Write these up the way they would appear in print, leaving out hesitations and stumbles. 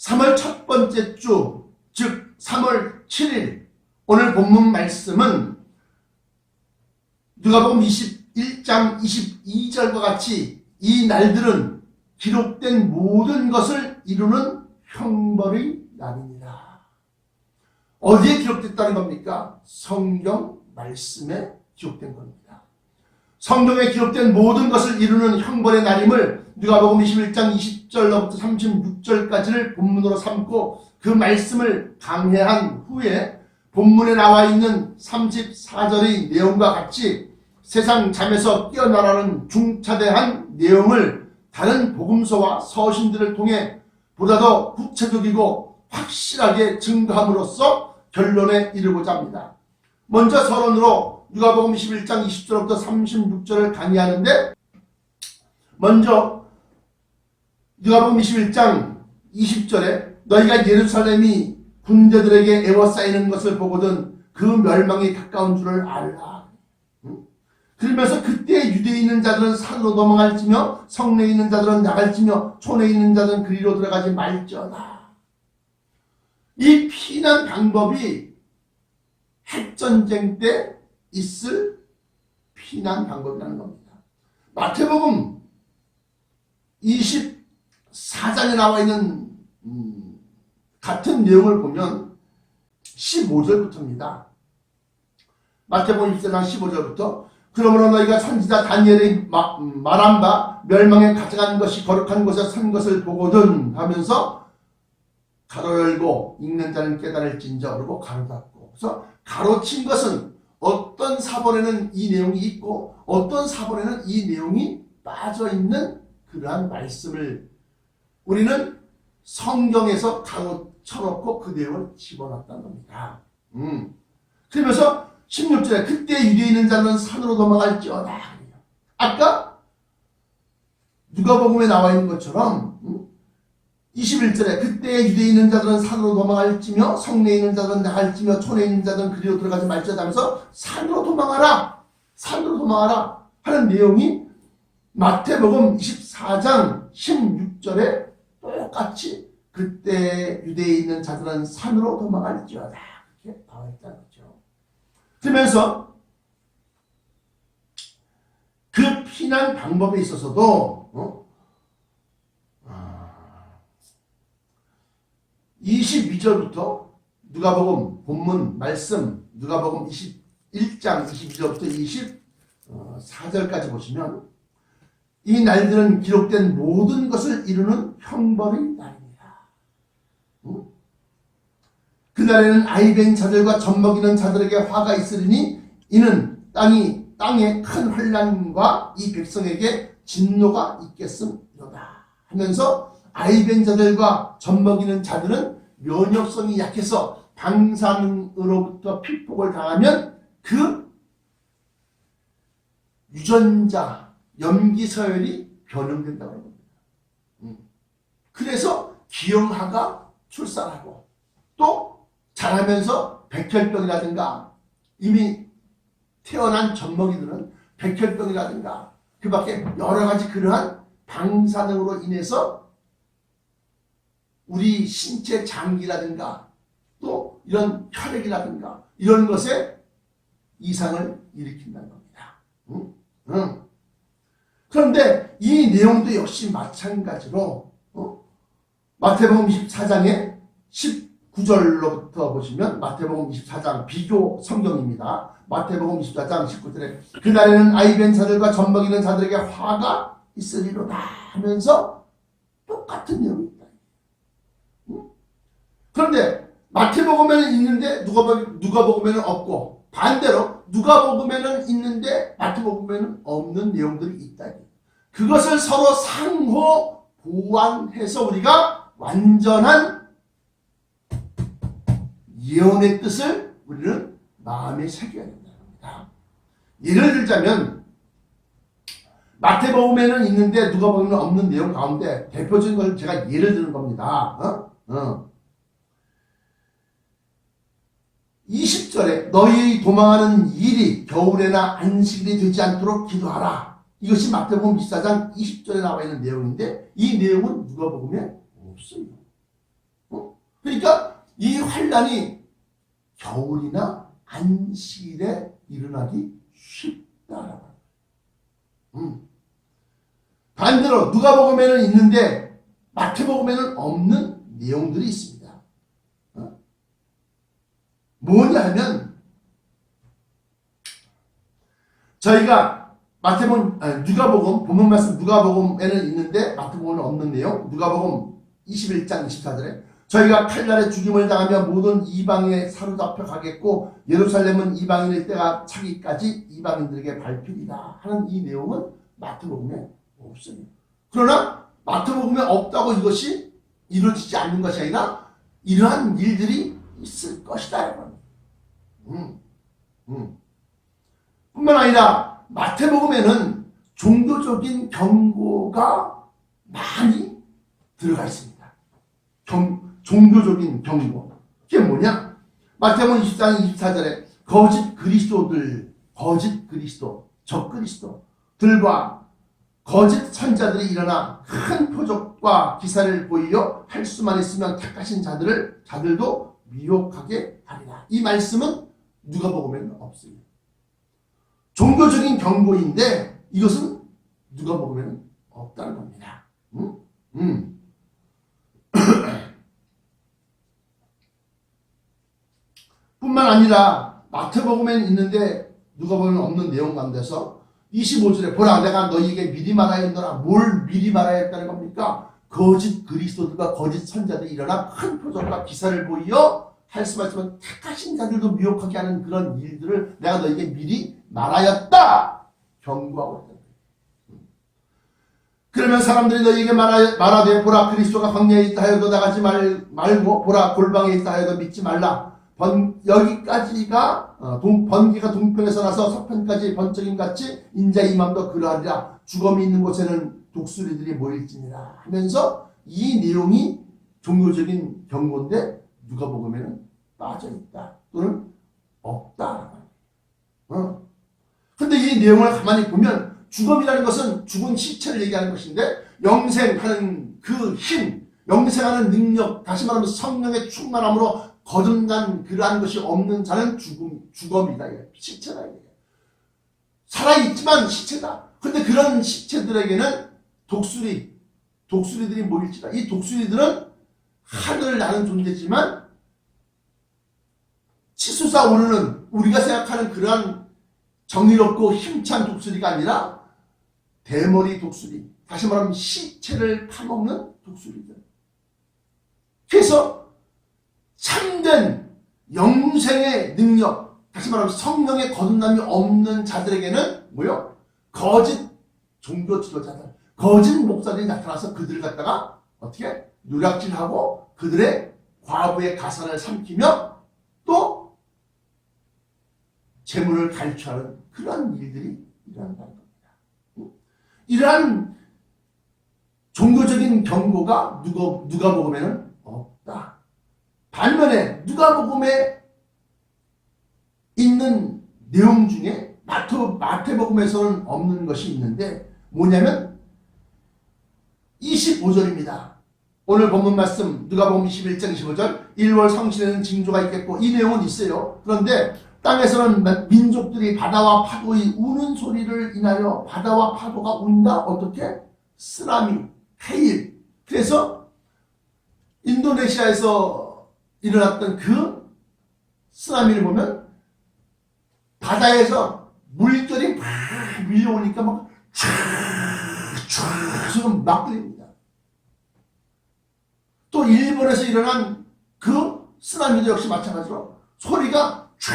3월 첫 번째 주, 즉 3월 7일 오늘 본문 말씀은 누가복음 21장 22절과 같이 이 날들은 기록된 모든 것을 이루는 형벌의 날입니다. 어디에 기록됐다는 겁니까? 성경 말씀에 기록된 겁니다. 성경에 기록된 모든 것을 이루는 형벌의 날임을 누가복음 21장 20절로부터 36절까지를 본문으로 삼고 그 말씀을 강해한 후에 본문에 나와 있는 34절의 내용과 같이 세상 잠에서 깨어나라는 중차대한 내용을 다른 복음서와 서신들을 통해 보다 더 구체적이고 확실하게 증거함으로써 결론에 이르고자 합니다. 먼저 서론으로 누가복음 21장 20절부터 36절을 강의하는데, 먼저 누가복음 21장 20절에 너희가 예루살렘이 군대들에게 에워싸이는 것을 보거든 그 멸망이 가까운 줄을 알라. 그러면서 그때 유대에 있는 자들은 산으로 도망할지며 성내에 있는 자들은 나갈지며 촌에 있는 자들은 그리로 들어가지 말지어다. 이 피난 방법이 핵전쟁 때 있을 피난 방법이라는 겁니다. 마태복음 24장에 나와 있는 같은 내용을 보면 15절부터입니다. 마태복음 24장 15절부터 그러므로 너희가 선지자 다니엘이 말한 바 멸망에 가져간 것이 거룩한 곳에 선 것을 보거든 하면서 가로 열고 읽는 자는 깨달을진저, 그리고 가로 닫고. 그래서 가로친 것은 어떤 사본에는 이 내용이 있고 어떤 사본에는 이 내용이 빠져있는 그러한 말씀을 우리는 성경에서 가로쳐놓고 그 내용을 집어넣었다는 겁니다. 그러면서 16절에 그때 유대에 있는 자는 산으로 도망할지어다. 아까 누가복음에 나와 있는 것처럼 21절에 그때 유대에 있는 자들은 산으로 도망할지며 성내에 있는 자들은 나갈지며 촌에 있는 자들은 그리로 들어가지 말지어다 하면서 산으로 도망하라, 산으로 도망하라 하는 내용이 마태복음 24장 16절에 똑같이 그때 유대에 있는 자들은 산으로 도망할지어다 이렇게 나와 있다는 거죠. 그러면서 그 피난 방법에 있어서도 22절부터 누가복음 본문 말씀 누가복음 21장 22절부터 24절까지 보시면 이 날들은 기록된 모든 것을 이루는 형벌의 날입니다. 그날에는 아이벤 자들과 젖먹이는 자들에게 화가 있으리니 이는 땅에 큰 환난과 이 백성에게 진노가 있겠음이로다 하면서 아이벤 자들과 젖먹이는 자들은 면역성이 약해서 방사능으로부터 피폭을 당하면 그 유전자 염기서열이 변형된다고 합니다. 그래서 기형아가 출산하고 또 자라면서 백혈병이라든가 이미 태어난 젖먹이들은 백혈병이라든가 그 밖에 여러 가지 그러한 방사능으로 인해서 우리 신체 장기라든가 또 이런 혈액이라든가 이런 것에 이상을 일으킨다는 겁니다. 그런데 이 내용도 역시 마찬가지로 마태복음 24장의 19절로부터 보시면 마태복음 24장 비교 성경입니다. 마태복음 24장 19절에 그날에는 아이벤 자들과 젖먹이는 자들에게 화가 있으리로다 하면서 똑같은 내용입니다. 그런데 마태복음에는 있는데 누가복음에는 없고 반대로 누가복음에는 있는데 마태복음에는 없는 내용들이 있다. 그것을 서로 상호 보완해서 우리가 완전한 예언의 뜻을 우리는 마음에 새겨야 된다는 겁니다. 예를 들자면 마태복음에는 있는데 누가복음에는 없는 내용 가운데 대표적인 걸 제가 예를 드는 겁니다. 20절에 너희 도망하는 일이 겨울에나 안식일이 되지 않도록 기도하라. 이것이 마태복음 24장 20절에 나와 있는 내용인데 이 내용은 누가복음에 없어요. 그러니까 이 환란이 겨울이나 안식일에 일어나기 쉽다라고. 반대로 누가복음에는 있는데 마태복음에는 없는 내용들이 있습니다. 뭐냐 하면 저희가 누가복음 본문 말씀 누가복음에는 있는데 마태복음에는 없는 내용. 누가복음 21장 24절에 저희가 칼날에 죽임을 당하며 모든 이방에 사로잡혀 가겠고 예루살렘은 이방인의 때가 차기까지 이방인들에게 밟히리라 하는 이 내용은 마태복음에 없습니다. 그러나 마태복음에 없다고 이것이 이루어지지 않는 것이 아니라 이러한 일들이 있을 것이다. 뿐만 아니라 마태복음에는 종교적인 경고가 많이 들어가 있습니다. 종교적인 경고. 그게 뭐냐? 마태복음 24장 24절에 거짓 그리스도들, 거짓 그리스도, 적그리스도들과 거짓 선자들이 일어나 큰 표적과 기사를 보이려 할 수만 있으면 택하신 자들도 미혹하게 하리라. 이 말씀은 누가복음에는 없습니다. 종교적인 경고인데 이것은 누가복음에는 없다는 겁니다. 뿐만 아니라 마태복음에는 있는데 누가복음에는 없는 내용 가운데서 25절에 보라 내가 너희에게 미리 말하였노라. 뭘 미리 말하였다는 겁니까? 거짓 그리스도들과 거짓 선자들이 일어나 큰 표적과 기사를 보이어 할 수만 있으면 택하신 자들도 미혹하게 하는 그런 일들을 내가 너희에게 미리 말하였다. 경고하고 있다. 그러면 사람들이 너희에게 말하되 보라 그리스도가 광야에 있다 하여도 나가지 말고 보라 골방에 있다 하여도 믿지 말라. 여기까지가 번개가 동편에서 나서 서편까지 번쩍임같이 인자의 임함도 그러하리라. 죽음이 있는 곳에는 독수리들이 모일지니라 하면서 이 내용이 종교적인 경고인데 누가복음에는 빠져있다 또는 없다. 근데 이 내용을 가만히 보면 죽음이라는 것은 죽은 시체를 얘기하는 것인데 영생하는 그 힘, 영생하는 능력, 다시 말하면 성령의 충만함으로 거듭난 그러한 것이 없는 자는 죽음이다. 시체다. 살아있지만 시체다. 근데 그런 시체들에게는 독수리들이 모일지다. 이 독수리들은 하늘을 나는 존재지만 치솟아 오르는 우리가 생각하는 그러한 정의롭고 힘찬 독수리가 아니라 대머리 독수리, 다시 말하면 시체를 파먹는 독수리들. 그래서 참된 영생의 능력, 다시 말하면 성령의 거듭남이 없는 자들에게는 뭐요? 거짓 종교 지도자들, 거짓 목사들이 나타나서 그들을 갖다가 어떻게 누락질하고 그들의 과부의 가산을 삼키며 또 재물을 갈취하는 그런 일들이 일어난다는 겁니다. 이러한 종교적인 경고가 누가복음에는 없다. 반면에 누가복음에 있는 내용 중에 마태복음에서는 없는 것이 있는데 뭐냐면 25절입니다. 오늘 본문 말씀 누가복음 21장 25절 1월 성신에는 징조가 있겠고 이 내용은 있어요. 그런데 땅에서는 민족들이 바다와 파도의 우는 소리를 인하여 바다와 파도가 운다. 어떻게? 쓰나미, 해일. 그래서 인도네시아에서 일어났던 그 쓰나미를 보면 바다에서 물결이 막 밀려오니까 막 촤촤 막 들립니다. 또 일본에서 일어난 그 쓰나미도 역시 마찬가지로 소리가 촤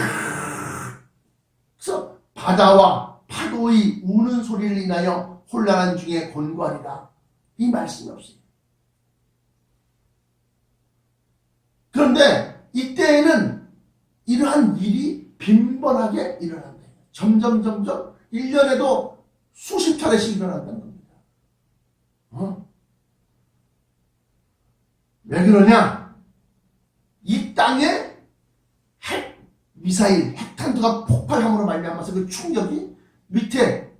그래서 바다와 파도의 우는 소리를 인하여 혼란한 중에 곤고하리라. 이 말씀이 없습니다. 그런데 이때에는 이러한 일이 빈번하게 일어난다. 점점 1년에도 수십 차례씩 일어난다는 겁니다. 왜 그러냐? 이 땅에 핵미사일, 핵탄두가 폭발함으로 말미암아서 그 충격이 밑에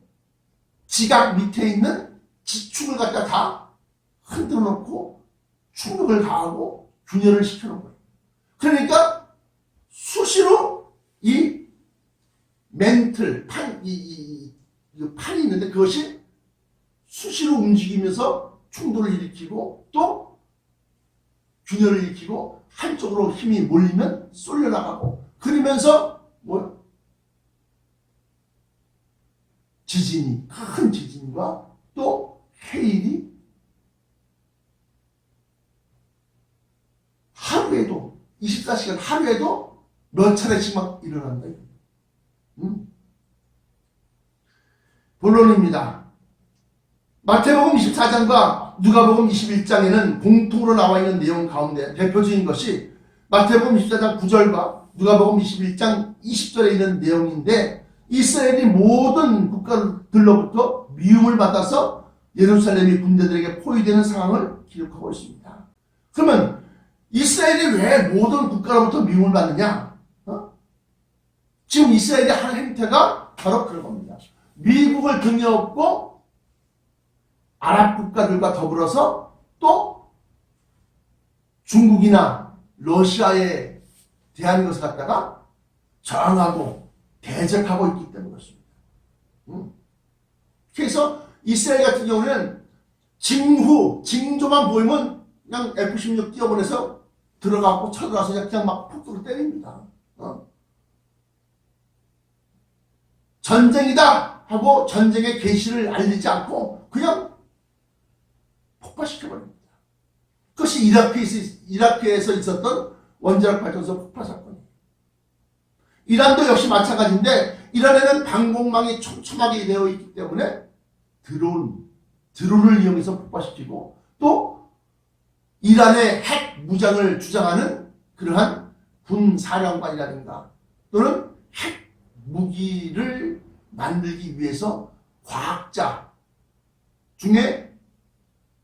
지각 밑에 있는 지축을 갖다 다 흔들어 놓고 충격을 가하고 균열을 시켜놓은 거예요. 그러니까 수시로 이 멘틀, 판이 있는데 그것이 수시로 움직이면서 충돌을 일으키고 또 균열을 일으키고 한쪽으로 힘이 몰리면 쏠려나가고 그러면서 지진이, 큰 지진과 또 해일이 하루에도 24시간 하루에도 몇 차례씩 막 일어난다. 본론입니다. 마태복음 24장과 누가복음 21장에는 공통으로 나와 있는 내용 가운데 대표적인 것이 마태복음 24장 9절과 누가복음 21장 20절에 있는 내용인데 이스라엘이 모든 국가들로부터 미움을 받아서 예루살렘이 군대들에게 포위되는 상황을 기록하고 있습니다. 그러면 이스라엘이 왜 모든 국가로부터 미움을 받느냐? 지금 이스라엘이 하는 행태가 바로 그런 겁니다. 미국을 등에 업고 아랍 국가들과 더불어서 또 중국이나 러시아에 대한 것을 갖다가 저항하고 대적하고 있기 때문에 그렇습니다. 그래서 이스라엘 같은 경우는 징조만 보이면 그냥 F-16 띄워보내서 들어가고 쳐들어가서 그냥 막 폭도로 때립니다. 전쟁이다 하고 전쟁의 계시를 알리지 않고 그냥 폭파시켜버립니다. 그것이 이라크에서 있었던 원자력 발전소 폭파 사건이에요. 이란도 역시 마찬가지인데 이란에는 방공망이 촘촘하게 되어 있기 때문에 드론을 이용해서 폭파시키고 또 이란의 핵 무장을 주장하는 그러한 군 사령관이라든가 또는 핵 무기를 만들기 위해서 과학자 중에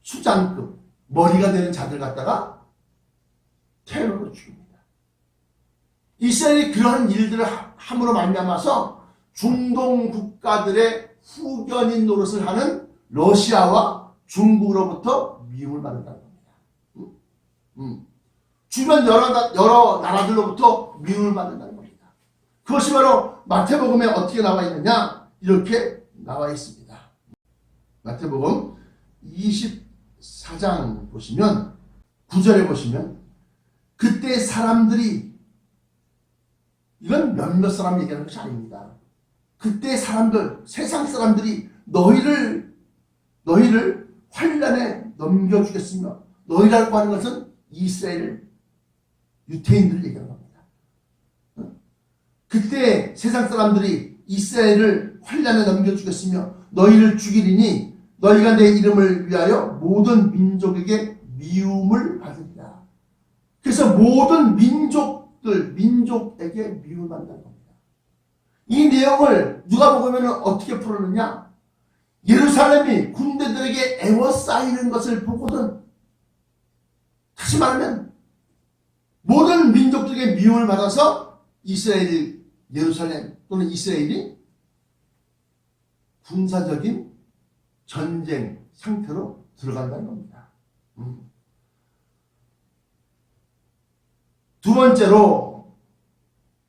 수장급 머리가 되는 자들 갖다가 테러로 죽입니다. 이스라엘이 그러한 일들을 함으로 말미암아서 중동 국가들의 후견인 노릇을 하는 러시아와 중국으로부터 미움을 받는다는 겁니다. 주변 여러 나라들로부터 미움을 받는다는 겁니다. 그것이 바로 마태복음에 어떻게 나와 있느냐? 이렇게 나와 있습니다. 마태복음 24장 보시면 9절에 보시면 그때 사람들이 이건 몇몇 사람 얘기하는 것이 아닙니다. 그때 사람들, 세상 사람들이 너희를 환란에 넘겨주겠으며 너희라고 하는 것은 이스라엘 유태인들을 얘기하는 겁니다. 그때 세상 사람들이 이스라엘을 환란에 넘겨주겠으며 너희를 죽이리니 너희가 내 이름을 위하여 모든 민족에게 미움을 받으리라. 그래서 모든 민족에게 미움을 받는다는 겁니다. 이 내용을 누가복음에는 어떻게 풀었느냐? 예루살렘이 군대들에게 에워싸이는 것을 보거든. 다시 말하면 모든 민족들에게 미움을 받아서 예루살렘 또는 이스라엘이 군사적인 전쟁 상태로 들어간다는 겁니다. 두 번째로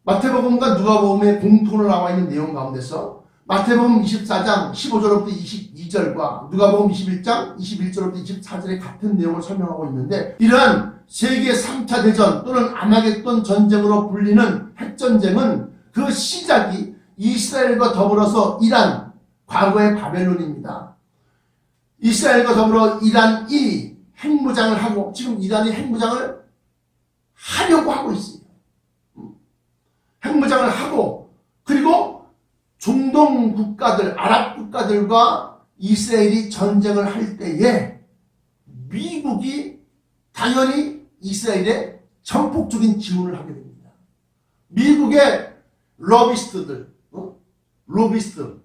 마태복음과 누가복음의 공통으로 나와 있는 내용 가운데서 마태복음 24장 15절부터 22절과 누가복음 21장 21절부터 24절의 같은 내용을 설명하고 있는데 이러한 세계 3차 대전 또는 아마겟돈 전쟁으로 불리는 핵전쟁은 그 시작이 이스라엘과 더불어서 이란, 과거의 바벨론입니다. 이스라엘과 더불어 이란이 핵무장을 하고 지금 이란이 핵무장을 하려고 하고 있어요. 핵무장을 하고 그리고 중동 국가들, 아랍 국가들과 이스라엘이 전쟁을 할 때에 미국이 당연히 이스라엘에 전폭적인 지원을 하게 됩니다. 미국의 로비스트들, 로비스트,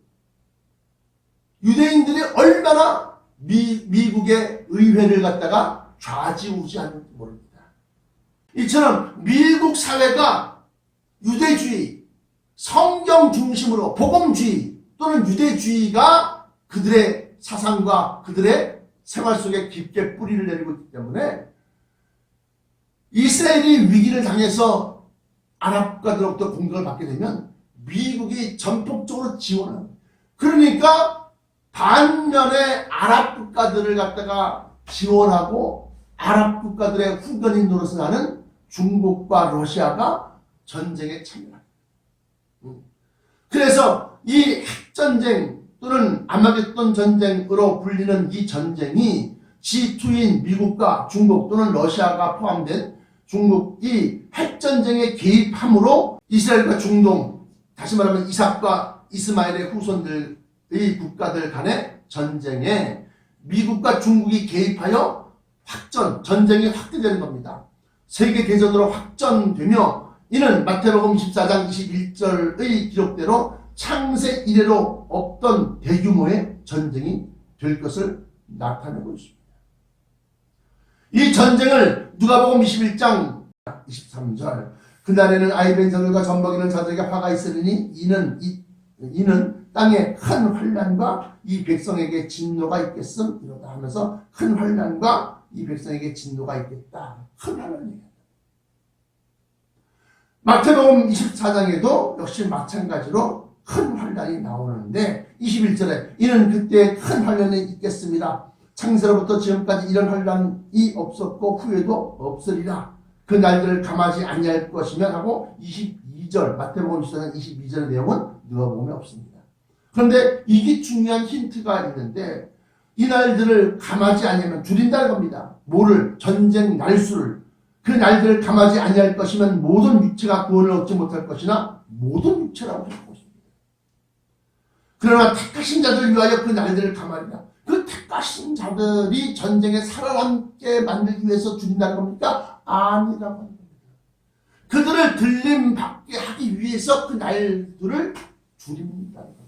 유대인들이 얼마나 미국의 의회를 갖다가 좌지우지하는지 모릅니다. 이처럼 미국 사회가 유대주의, 성경 중심으로 복음주의 또는 유대주의가 그들의 사상과 그들의 생활 속에 깊게 뿌리를 내리고 있기 때문에 이스라엘이 위기를 당해서 아랍 국가들로부터 공격을 받게 되면 미국이 전폭적으로 지원합니다. 그러니까 반면에 아랍 국가들을 갖다가 지원하고 아랍 국가들의 후견인 노릇을 하는 중국과 러시아가 전쟁에 참여합니다. 그래서 이 핵전쟁 또는 아마겟돈 전쟁으로 불리는 이 전쟁이 G2인 미국과 중국 또는 러시아가 포함된 중국이 핵전쟁에 개입함으로 이스라엘과 중동, 다시 말하면 이삭과 이스마엘의 후손들의 국가들 간의 전쟁에 미국과 중국이 개입하여 전쟁이 확대되는 겁니다. 세계대전으로 확전되며 이는 마태복음 24장 21절의 기록대로 창세 이래로 없던 대규모의 전쟁이 될 것을 나타내고 있습니다. 이 전쟁을 누가복음 21장 23절 그날에는 아이벤저들과 젖먹이는 자들에게 화가 있으리니 이는 땅에 큰 환난과 이 백성에게 진노가 있겠음 이러다 하면서 큰 환난과 이 백성에게 진노가 있겠다. 큰 환난이에요. 마태복음 24장에도 역시 마찬가지로 큰 환난이 나오는데 21절에 이는 그때 큰 환난이 있겠습니다. 창세로부터 지금까지 이런 환난이 없었고 후에도 없으리라. 그 날들을 감하지 아니할 것이면 하고 22절 마태복음 24장 22절의 내용은 누가복음에 없습니다. 그런데 이게 중요한 힌트가 있는데 이 날들을 감하지 아니하면 줄인다는 겁니다. 뭐를? 전쟁 날수를. 그 날들을 감하지 아니할 것이면 모든 육체가 구원을 얻지 못할 것이나 모든 육체라고 하고 있습니다. 그러나 택하신 자들 위하여 그 날들을 감하리라. 그 택하신 자들이 전쟁에 살아남게 만들기 위해서 줄인다는 겁니까? 아니라고 합니다. 그들을 들림받게 하기 위해서 그 날들을 줄인다는 겁니다.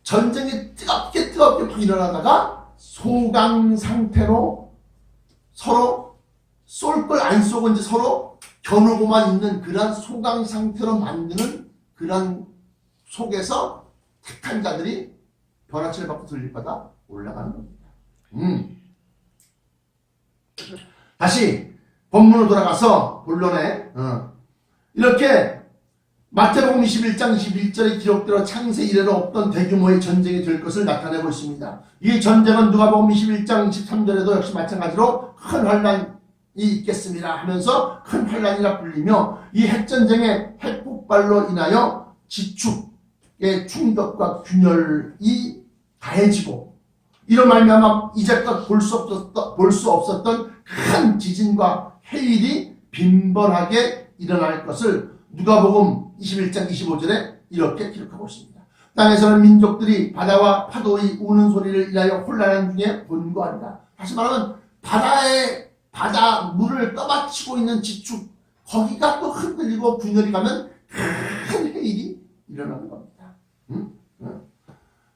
전쟁이 뜨겁게 막 일어나다가 소강 상태로 서로 쏠 걸 안 쏘고 이제 서로 겨누고만 있는 그런 소강 상태로 만드는 그런 속에서 택한 자들이 변화체를 받고 들림받아 올라가는 겁니다. 다시 본문으로 돌아가서 본론에 이렇게 마태복음 21장 21절의 기록대로 창세 이래로 없던 대규모의 전쟁이 될 것을 나타내고 있습니다. 이 전쟁은 누가복음 21장 23절에도 역시 마찬가지로 큰 환난이 있겠습니다 하면서 큰 환난이라 불리며 이 핵전쟁의 핵폭발로 인하여 지축의 충격과 균열이 가해지고 이로 말미암아 이제껏 볼 수 없었던 큰 지진과 해일이 빈번하게 일어날 것을 누가복음 21장 25절에 이렇게 기록하고 있습니다. 땅에서는 민족들이 바다와 파도의 우는 소리를 인하여 혼란한 중에 본거하리라. 다시 말하면 바다 물을 떠받치고 있는 지축 거기가 또 흔들리고 균열이 가면 큰 해일이 일어나는 겁니다.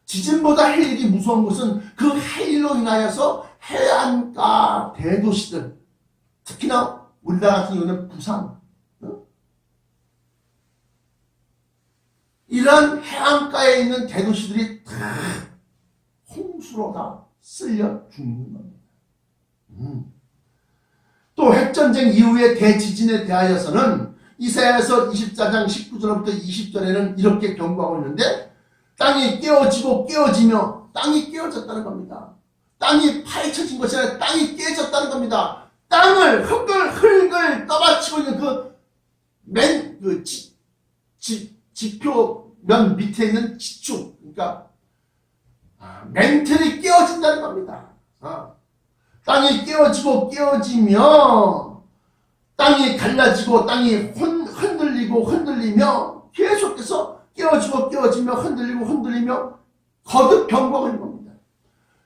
지진보다 해일이 무서운 것은 그 해일로 인하여서 해안가 대도시들 특히나 우리나라 같은 경우는 부산 이런 해안가에 있는 대도시들이 다 홍수로 다 쓸려 죽는 겁니다. 또 핵전쟁 이후의 대지진에 대하여서는 이사야서 24장 19절부터 20절에는 이렇게 경고하고 있는데 땅이 깨어지고 깨어지며 땅이 깨어졌다는 겁니다. 땅이 파헤쳐진 것이 아니라 땅이 깨졌다는 겁니다. 땅을 흙을 떠받치고 있는 지표면 밑에 있는 지축, 그러니까 멘틀이 깨어진다는 겁니다. 땅이 깨어지고 깨어지며 땅이 갈라지고 땅이 흔들리며 계속해서 깨어지고 깨어지며 흔들리며 거듭 경고하고 있는 겁니다.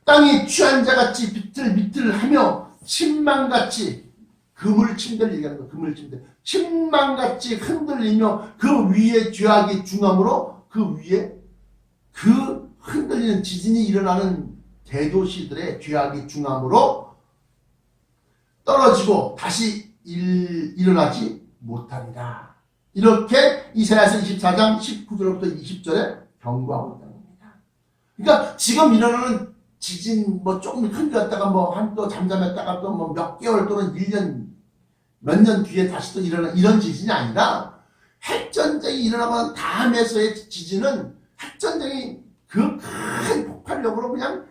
땅이 취한 자같이 비틀비틀하며 침망같이 그물침대를 얘기하는 거예요. 그물침대. 침망같이 흔들리며 그 위에 죄악이 중함으로 그 위에 그 흔들리는 지진이 일어나는 대도시들의 죄악이 중함으로 떨어지고 다시 일어나지 못하리라. 이렇게 이사야서 24장 19절부터 20절에 경고하고 있다는 겁니다. 그러니까 지금 일어나는 지진 뭐 조금 흔들었다가 뭐 한 또 잠잠했다가 또 뭐 몇 개월 또는 1년 몇 년 뒤에 다시 또 일어나 이런 지진이 아니라 핵전쟁이 일어나면 다음에서의 지진은 핵전쟁이 그 큰 폭발력으로 그냥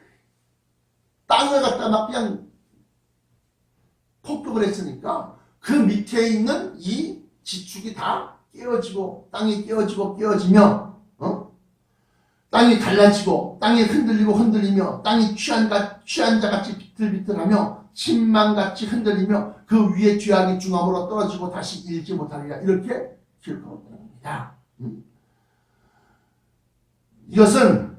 땅을 갖다 막 그냥 폭격을 했으니까 그 밑에 있는 이 지축이 다 깨어지고 땅이 깨어지며 땅이 갈라지고 땅이 흔들리며 땅이 취한 자같이 비틀비틀하며 침망같이 흔들리며 그 위에 죄악이 중함으로 떨어지고 다시 일지 못하리라 이렇게 기록하고 있습니다. 이것은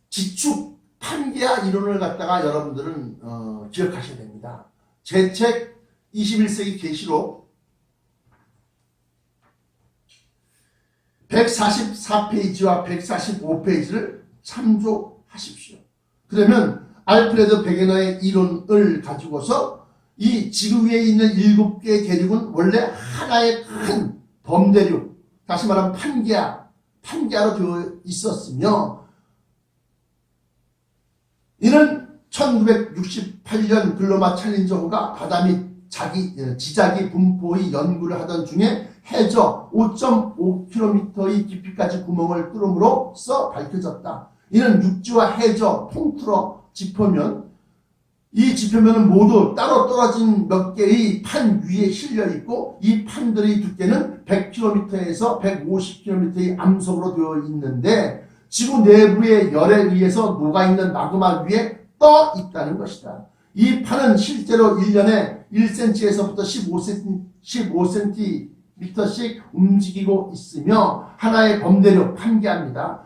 지축 판계화 이론을 갖다가 여러분들은 기억하셔야 됩니다. 제 책 21세기 계시록 144페이지와 145페이지를 참조하십시오. 그러면 알프레드 베게너의 이론을 가지고서 이 지구 위에 있는 7개의 대륙은 원래 하나의 큰 범대륙, 다시 말하면 판게아로 되어 있었으며 이는 1968년 글로마 챌린저호가 바다 및 지자기 분포의 연구를 하던 중에 해저 5.5km의 깊이까지 구멍을 뚫음으로써 밝혀졌다. 이는 육지와 해저 통틀어 짚으면 이 지표면은 모두 따로 떨어진 몇 개의 판 위에 실려 있고 이 판들의 두께는 100km에서 150km의 암석으로 되어 있는데 지구 내부의 열에 의해서 녹아있는 마그마 위에 떠 있다는 것이다. 이 판은 실제로 1년에 1cm에서부터 15cm씩 움직이고 있으며 하나의 범대륙 판게합니다.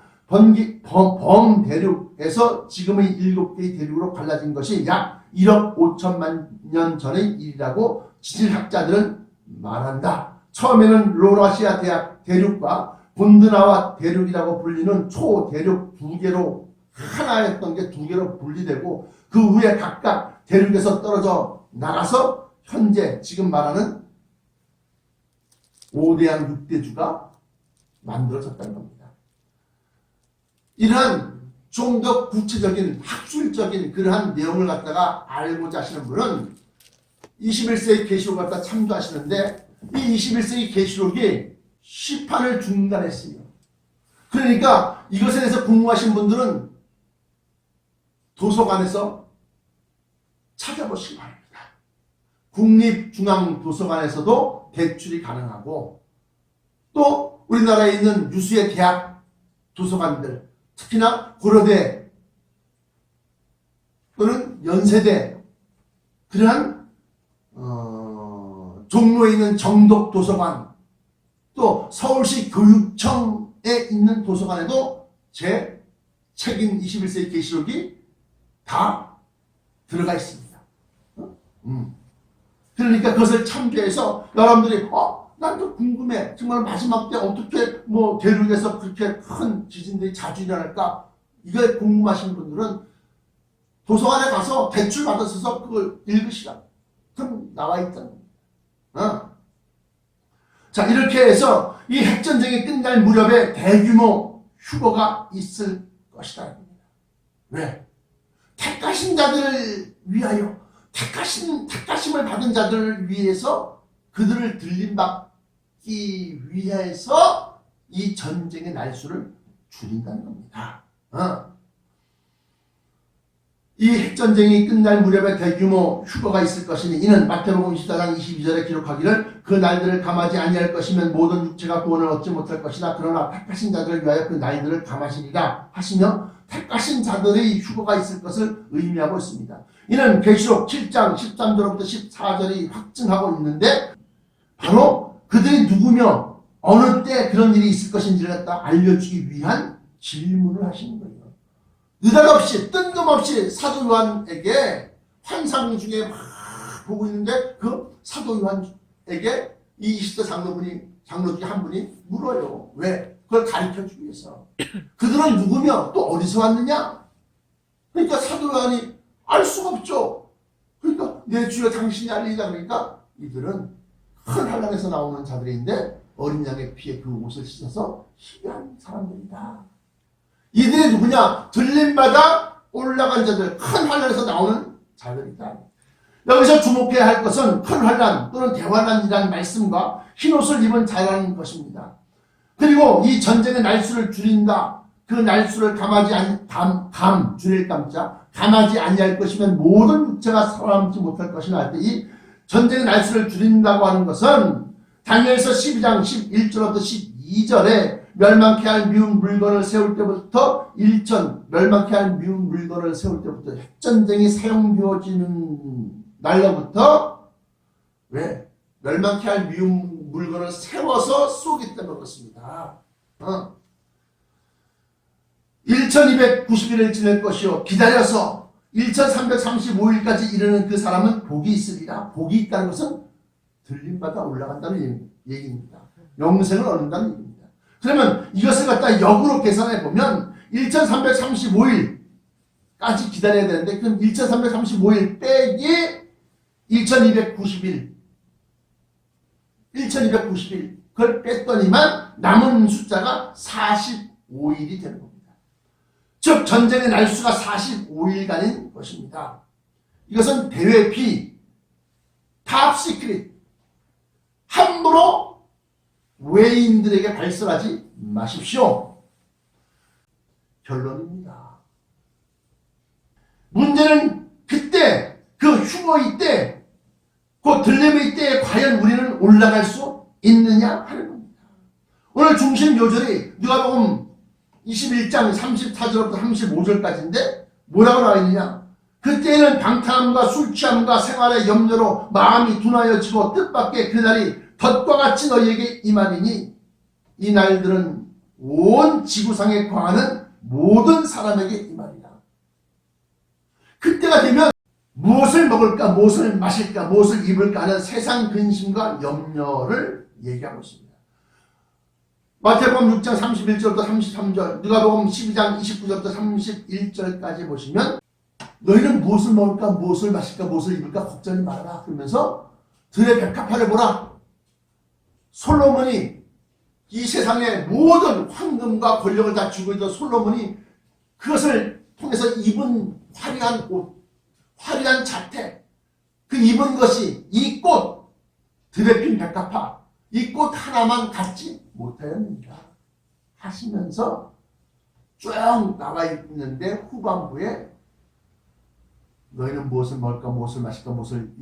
범대륙에서 지금의 7개의 대륙으로 갈라진 것이 약 1억 5천만 년 전의 일이라고 지질학자들은 말한다. 처음에는 로라시아 대륙과 본드나와 대륙이라고 불리는 초대륙 2개로 하나였던 게 2개로 분리되고 그 후에 각각 대륙에서 떨어져 나가서 현재 지금 말하는 5대양 6대주가 만들어졌다는 겁니다. 이러한 좀 더 구체적인 학술적인 그러한 내용을 갖다가 알고자 하시는 분은 21세기 계시록을 갖다 참조하시는데 이 21세기 계시록이 시판을 중단했어요. 그러니까 이것에 대해서 궁금하신 분들은 도서관에서 찾아보시기 바랍니다. 국립중앙도서관에서도 대출이 가능하고 또 우리나라에 있는 유수의 대학 도서관들 특히나 고려대 또는 연세대 그러한 종로에 있는 정독도서관 또 서울시 교육청에 있는 도서관에도 제 책인 21세기 계시록이 다 들어가 있습니다. 그러니까 그것을 참조해서 여러분들이 난도 궁금해. 정말 마지막 때 어떻게 뭐 대륙에서 그렇게 큰 지진들이 자주 일어날까? 이걸 궁금하신 분들은 도서관에 가서 대출 받아서 그걸 읽으시라. 그럼 나와 있잖아요. 자, 이렇게 해서 이 핵전쟁이 끝날 무렵에 대규모 휴거가 있을 것이다. 왜? 택하신 자들을 위하여, 택하심을 받은 자들을 위해서 그들을 들림받기 위해서 이 전쟁의 날수를 줄인다는 겁니다. 이 핵전쟁이 끝날 무렵에 대규모 휴거가 있을 것이니 이는 마태복음 24장 22절에 기록하기를 그 날들을 감하지 아니할 것이면 모든 육체가 구원을 얻지 못할 것이다. 그러나 택하신 자들을 위하여 그 날들을 감하시리라 하시며 택하신 자들의 휴거가 있을 것을 의미하고 있습니다. 이는 계시록 7장 13절부터 14절이 확증하고 있는데 바로 그들이 누구며 어느 때 그런 일이 있을 것인지를 갖다 알려주기 위한 질문을 하시는 거예요. 느닷없이 뜬금없이 사도 요한에게 환상 중에 막 보고 있는데 그 사도 요한에게 이 20대 장로 중에 한 분이 물어요. 왜? 그걸 가르쳐주기 위해서. 그들은 누구며 또 어디서 왔느냐? 그러니까 사도 요한이 알 수가 없죠. 그러니까 내 주여 당신이 알리자. 그러니까 이들은 큰 환란에서 나오는 자들인데 어린 양의 피에 그 옷을 씻어서 희귀한 사람들이다. 이들이 누구냐? 들림마다 올라간 자들, 큰 환란에서 나오는 자들이다. 여기서 주목해야 할 것은 큰 환란 또는 대환란이라는 말씀과 흰옷을 입은 자라는 것입니다. 그리고 이 전쟁의 날수를 줄인다. 그 날수를 줄일 깜짝 감하지 아니할 것이면 모든 육체가 살아남지 못할 것이나 할 때 이 전쟁의 날수를 줄인다고 하는 것은 다니엘서 12장 11절부터 12절에 멸망케 할 미운 물건을 세울 때부터 멸망케 할 미운 물건을 세울 때부터 핵전쟁이 사용되어지는 날로부터 왜? 멸망케 할 미운 물건을 세워서 쏘기 때문에 그렇습니다. 1290일을 지낼 것이요 기다려서 1335일까지 이르는 그 사람은 복이 있으리라. 복이 있다는 것은 들림받아 올라간다는 얘기입니다. 영생을 얻는다는 얘기입니다. 그러면 이것을 갖다 역으로 계산해 보면 1335일까지 기다려야 되는데 그럼 1335일 빼기 1290일 그걸 뺐더니만 남은 숫자가 45일이 되는 겁니다. 즉 전쟁의 날수가 45일간인 것입니다. 이것은 대외피 탑 시크릿 함부로 외인들에게 발설하지 마십시오. 결론입니다. 문제는 그때 그 휴거의 때 그 들림의 때에 과연 우리는 올라갈 수 있느냐 하는 겁니다. 오늘 중심 요절이 누가복음 21장 34절부터 35절까지인데 뭐라고 나와 있느냐? 그때에는 방탕함과 술취함과 생활의 염려로 마음이 둔하여지고 뜻밖의 그날이 덫과 같이 너희에게 임하리니 이 날들은 온 지구상에 거하는 모든 사람에게 임하리라. 그때가 되면 무엇을 먹을까, 무엇을 마실까, 무엇을 입을까 하는 세상 근심과 염려를 얘기하고 있습니다. 마태복음 6장 31절부터 33절, 누가복음 12장 29절부터 31절까지 보시면 너희는 무엇을 먹을까, 무엇을 마실까, 무엇을 입을까 걱정이 말아라. 그러면서 들의 백합화를 보라. 솔로몬이 이 세상의 모든 황금과 권력을 다 쥐고 있던 솔로몬이 그것을 통해서 입은 화려한 옷, 화려한 자태, 그 입은 것이 이 꽃, 들에 핀 백합화, 이 꽃 하나만 갖지 못하였느니라 하시면서 쭉 나와 있는데 후반부에 너희는 무엇을 먹을까, 무엇을 마실까, 무엇을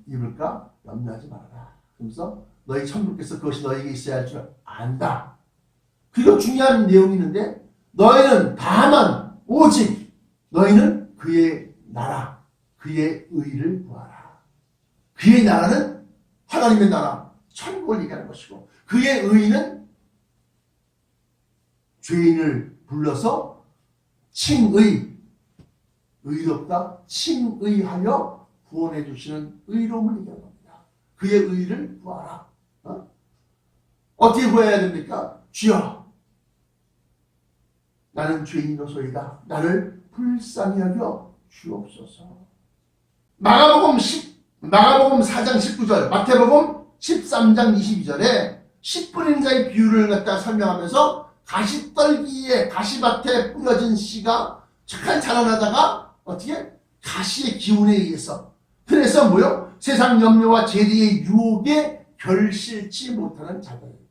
입을까 염려하지 말아라. 그러면서 너희 천국께서 그것이 너희에게 있어야 할 줄 안다. 그리고 중요한 내용이 있는데 너희는 다만 오직 너희는 그의 나라, 그의 의를 구하라. 그의 나라는 하나님의 나라, 천국을 얘기하는 것이고 그의 의는 죄인을 불러서 칭의, 의롭다, 칭의하여 구원해 주시는 의로움을 얘기하는 겁니다. 그의 의를 구하라. 어떻게 구해야 됩니까? 주여, 나는 죄인으로소이다. 나를 불쌍히 여겨 주옵소서. 마가복음 4장 19절, 마태복음 13장 22절에 10분인 자의 비유를 갖다 설명하면서 가시떨기에 가시밭에 뿌려진 씨가 착한 자라나다가 어떻게? 가시의 기운에 의해서 그래서 뭐요? 세상 염려와 재리의 유혹에 결실치 못하는 자들입니다.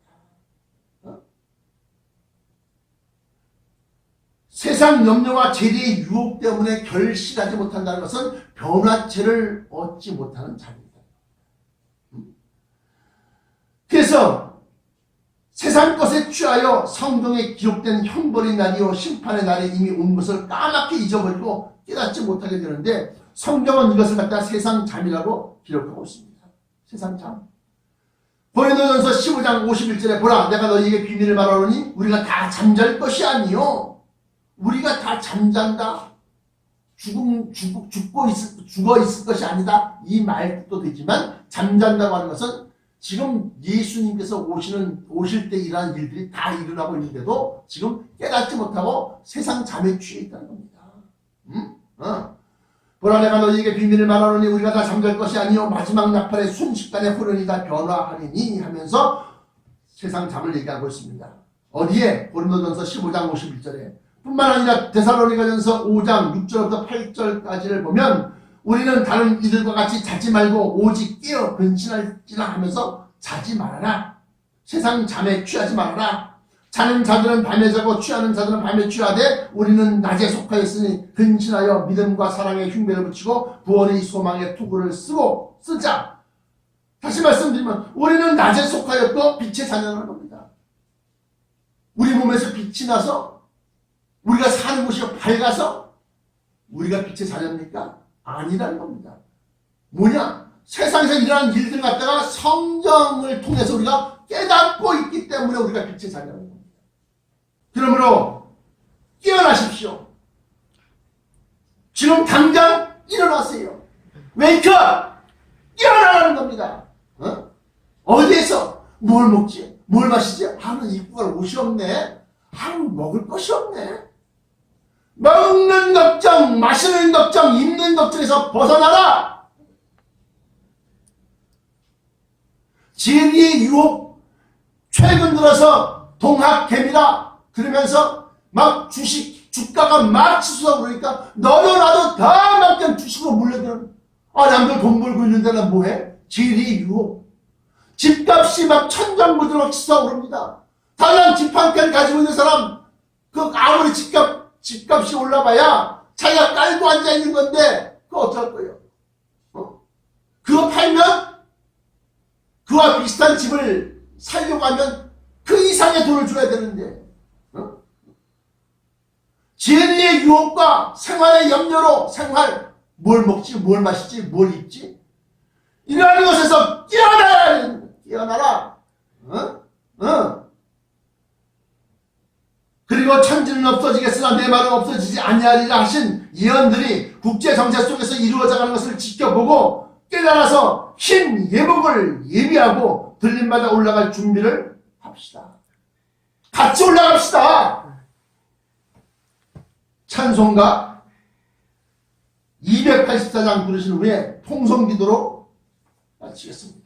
세상 염려와 재리의 유혹 때문에 결실하지 못한다는 것은 변화체를 얻지 못하는 자입니다. 그래서 세상 것에 취하여 성경에 기록된 형벌의 날이요 심판의 날이 이미 온 것을 까맣게 잊어버리고 깨닫지 못하게 되는데 성경은 이것을 갖다 세상 잠이라고 기록하고 있습니다. 세상 잠. 고린도전서 15장 51절에 보라, 내가 너희에게 비밀을 말하노니 우리가 다 잠잘 것이 아니요 우리가 다 잠잔다. 죽어 있을 것이 아니다. 이 말도 되지만 잠잔다고 하는 것은 지금 예수님께서 오실 때 일어난 일들이 다 일어나고 있는데도 지금 깨닫지 못하고 세상 잠에 취해 있다는 겁니다. 보라, 내가 너희에게 비밀을 말하노니 우리가 다 잠잘 것이 아니요 마지막 나팔에 순식간에 후련히 다 변화하리니 하면서 세상 잠을 얘기하고 있습니다. 어디에? 고린도전서 15장 51절에 뿐만 아니라 데살로니가전서 5장 6절부터 8절까지를 보면 우리는 다른 이들과 같이 자지 말고 오직 깨어 근신할지라 하면서 자지 말아라. 세상 잠에 취하지 말아라. 자는 자들은 밤에 자고 취하는 자들은 밤에 취하되 우리는 낮에 속하였으니 근신하여 믿음과 사랑의 흉배를 붙이고 구원의 소망의 투구를 쓰자. 다시 말씀드리면 우리는 낮에 속하였고 빛의 자녀라는 겁니다. 우리 몸에서 빛이 나서 우리가 사는 곳이 밝아서 우리가 빛의 자녀입니까? 아니라는 겁니다. 뭐냐? 세상에서 일어나는 일들 갖다가 성경을 통해서 우리가 깨닫고 있기 때문에 우리가 빛의 자녀라는 겁니다. 그러므로 깨어나십시오. 지금 당장 일어나세요. 웨이크업! 깨어나라는 겁니다. 어디에서 뭘 먹지? 뭘 마시지? 하는 입고 갈 옷이 없네. 먹을 것이 없네. 먹는 걱정, 마시는 걱정, 입는 걱정에서 벗어나라. 진리의 유혹, 최근 들어서 동학개미라 그러면서 막 주가가 막 치솟아 오르니까 너도 나도 다 막 주식으로 물려드는, 남들 돈 벌고 있는데 난 뭐해? 진리의 유혹. 집값이 막 천정부지로 치솟아 오릅니다. 당장 집 한 개를 가지고 있는 사람, 아무리 집값이 올라봐야 자기가 깔고 앉아있는 건데 그거 어떡할 거예요? 그거 팔면 그와 비슷한 집을 살려고 하면 그 이상의 돈을 줘야 되는데 진리의 유혹과 생활의 염려로 뭘 먹지, 뭘 마시지, 뭘 입지, 이러한 것에서 깨어나라. 그리고 천지는 없어지겠으나 내 말은 없어지지 아니하리라 하신 예언들이 국제 정세 속에서 이루어져가는 것을 지켜보고 깨달아서 흰 예복을 예비하고 들림마다 올라갈 준비를 합시다. 같이 올라갑시다. 찬송가 284장 부르신 후에 통성기도로 마치겠습니다.